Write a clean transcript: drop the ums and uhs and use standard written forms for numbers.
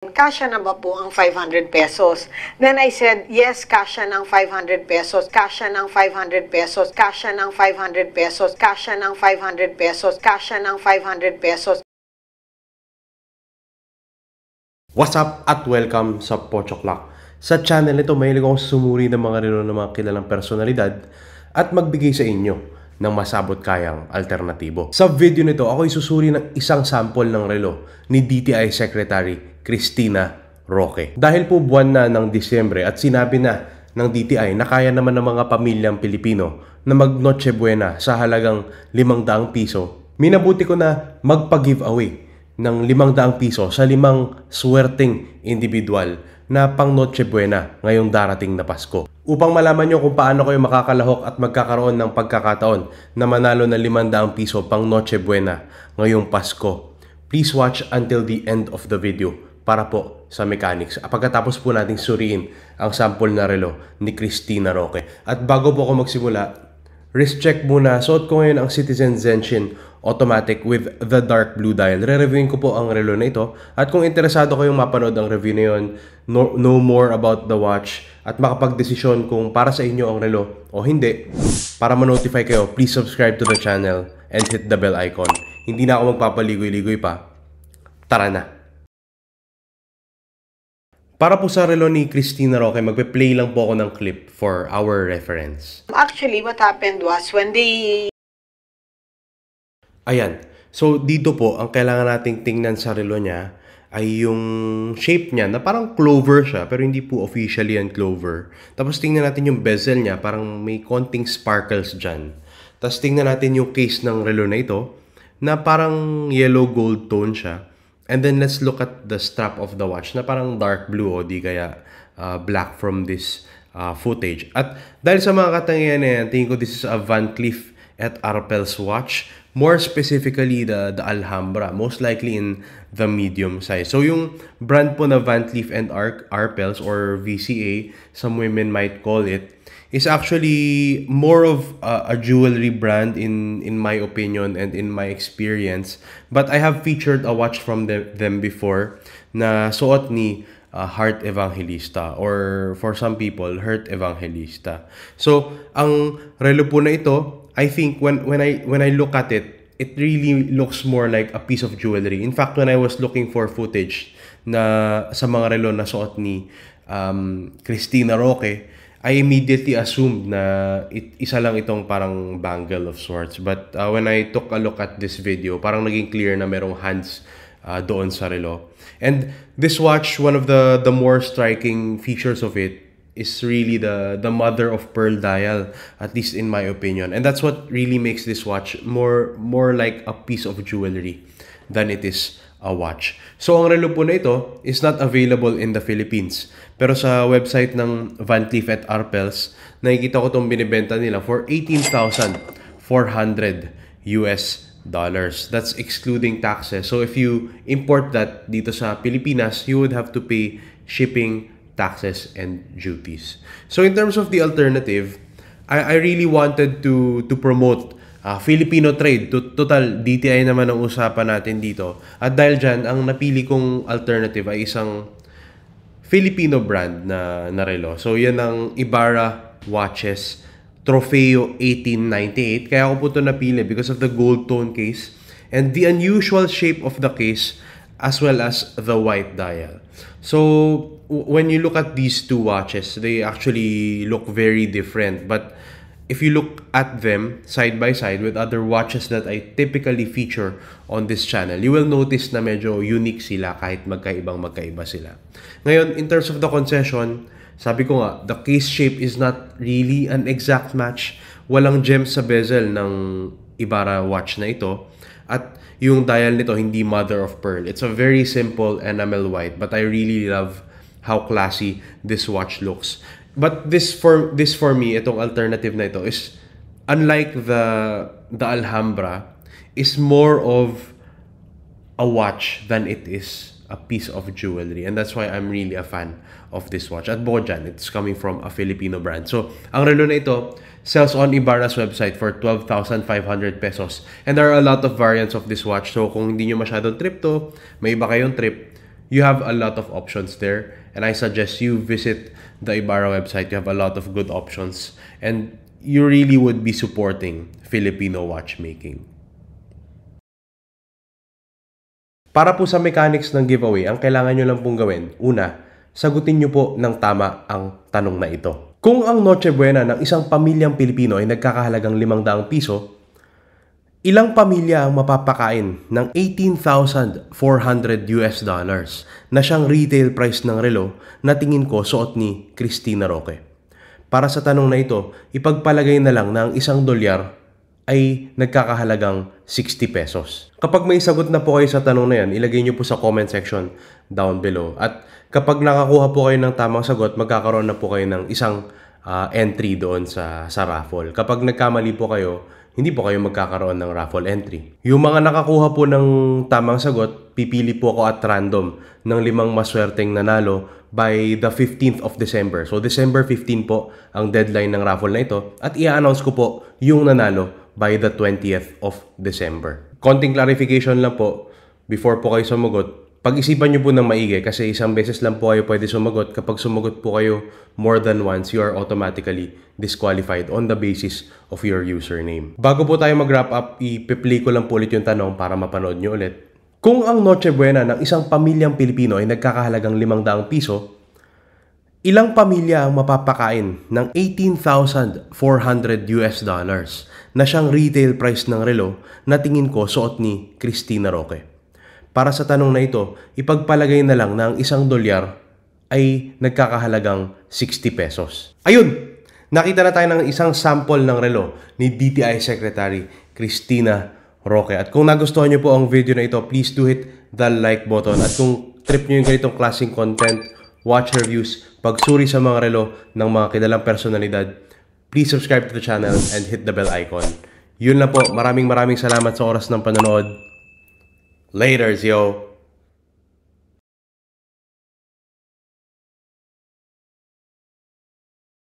Kasya na ba po ang 500 pesos? Then I said, yes, kasya ng 500 pesos, kasya ng 500 pesos, kasya ng 500 pesos, kasya ng 500 pesos, kasya ng 500 pesos. What's up at welcome sa Pocho Clock. Sa channel nito, mahilig akong sumuri ng mga relo ng mga kilalang personalidad at magbigay sa inyo ng masabot kayang alternatibo. Sa video nito, ako isusuri ng isang sample ng relo ni DTI Secretary Cristina Roque. Dahil po buwan na ng Disyembre at sinabi na ng DTI na kaya naman ng mga pamilyang Pilipino na mag Noche Buena sa halagang 500 piso, minabuti ko na magpa-giveaway ng 500 piso sa 5 swerteng individual na pang Noche Buena ngayong darating na Pasko. Upang malaman nyo kung paano kayo makakalahok at magkakaroon ng pagkakataon na manalo ng 500 piso pang Noche Buena ngayong Pasko, please watch until the end of the video para po sa mechanics. Pagkatapos po nating suriin ang sample na relo ni Cristina Roque. At bago po ako magsimula, wrist check muna. Suot ko ngayon ang Citizen Zenshin Automatic with the dark blue dial. Re-reviewin ko po ang relo na ito. At kung interesado kayong mapanood ang review na yun, know more about the watch, at makapag-desisyon kung para sa inyo ang relo o hindi, para ma-notify kayo, please subscribe to the channel and hit the bell icon. Hindi na ako magpapaligoy-ligoy pa. Tara na! Para po sa relo ni Cristina Roque, magpe-play lang po ako ng clip for our reference. Actually, what happened was when they... Ayan. So, dito po, ang kailangan nating tingnan sa relo niya ay yung shape niya na parang clover siya, pero hindi po officially yan clover. Tapos tingnan natin yung bezel niya, parang may konting sparkles dyan. Tapos tingnan natin yung case ng relo na ito, na parang yellow gold tone siya. And then let's look at the strap of the watch na parang dark blue o di kaya black from this footage. At dahil sa mga katangian na yan, tingin ko this is a Van Cleef & Arpels watch. More specifically, the Alhambra. Most likely in the medium size. So yung brand po na Van Cleef & Arpels or VCA, some women might call it, is actually more of a jewelry brand in my opinion and in my experience. But I have featured a watch from them before na suot ni Heart Evangelista, or for some people, Heart Evangelista. So, ang relo po na ito, I think when I look at it, it really looks more like a piece of jewelry. In fact, when I was looking for footage na sa mga relo na suot ni Cristina Roque, I immediately assumed na isa lang itong parang bangle of sorts. But when I took a look at this video, parang naging clear na merong hands doon sa relo. And this watch, one of the more striking features of it is really the mother of pearl dial, at least in my opinion. And that's what really makes this watch more like a piece of jewelry than it is a watch. So, ang relo po na ito is not available in the Philippines. Pero sa website ng Van Cleef & Arpels, nakikita ko itong binibenta nila for $18,400 US dollars. That's excluding taxes. So, if you import that dito sa Pilipinas, you would have to pay shipping, taxes, and duties. So, in terms of the alternative, I really wanted to promote Filipino trade. Total, DTI naman ang usapan natin dito. At dahil dyan, ang napili kong alternative ay isang Filipino brand na relo. So, yan ang Ibarra Watches Trofeo 1898. Kaya ako po ito napili because of the gold tone case and the unusual shape of the case as well as the white dial. So, when you look at these two watches, they actually look very different. But if you look at them side by side with other watches that I typically feature on this channel, you will notice na medyo unique sila kahit magkaiba sila. Ngayon, in terms of the concession, sabi ko nga, the case shape is not really an exact match. Walang gems sa bezel ng Ibarra watch na ito. At yung dial nito, hindi mother of pearl. It's a very simple enamel white, but I really love how classy this watch looks. But this for me, itong alternative na ito is unlike the Alhambra, is more of a watch than it is a piece of jewelry. And that's why I'm really a fan of this watch. At Bojan, it's coming from a Filipino brand. So, ang relo na ito sells on Ibarra's website for 12,500 pesos. And there are a lot of variants of this watch. So, kung hindi nyo masyadong trip to, may iba kayong trip, you have a lot of options there. And I suggest you visit the Ibarra website. You have a lot of good options. And you really would be supporting Filipino watchmaking. Para po sa mechanics ng giveaway, ang kailangan nyo lang pong gawin, una, sagutin nyo po ng tama ang tanong na ito. Kung ang Noche Buena ng isang pamilyang Pilipino ay nagkakahalagang 500 piso, ilang pamilya ang mapapakain ng $18,400 na siyang retail price ng relo na tingin ko suot ni Cristina Roque? Para sa tanong na ito, ipagpalagay na lang na ang $1 ay nagkakahalagang 60 pesos. Kapag may sagot na po kayo sa tanong na yan, ilagay nyo po sa comment section down below. At kapag nakakuha po kayo ng tamang sagot, magkakaroon na po kayo ng isang entry doon sa raffle. Kapag nagkamali po kayo, hindi po kayo magkakaroon ng raffle entry. Yung mga nakakuha po ng tamang sagot, pipili po ako at random ng 5 maswerteng nanalo by the 15th of December. So December 15 po ang deadline ng raffle na ito at i-announce ko po yung nanalo by the 20th of December. Konting clarification lang po before po kayo sumagot. Pag-isipan nyo po ng maigi kasi isang beses lang po kayo pwede sumagot. Kapag sumagot po kayo more than once, you are automatically disqualified on the basis of your username. Bago po tayo mag-wrap up, ipi-play ko lang po ulit yung tanong para mapanood nyo ulit. Kung ang Noche Buena ng isang pamilyang Pilipino ay nagkakahalagang 500 piso, ilang pamilya ang mapapakain ng $18,400 na siyang retail price ng relo na tingin ko suot ni Cristina Roque? Para sa tanong na ito, ipagpalagay na lang na ang $1 ay nagkakahalagang 60 pesos. Ayun! Nakita na tayo ng isang sample ng relo ni DTI Secretary Cristina Roque. At kung nagustuhan nyo po ang video na ito, please do hit the like button. At kung trip nyo yung ganitong klaseng content, watch reviews, pagsuri sa mga relo ng mga kilalang personalidad, please subscribe to the channel and hit the bell icon. Yun lang po. Maraming salamat sa oras ng panonood. Laters, yo!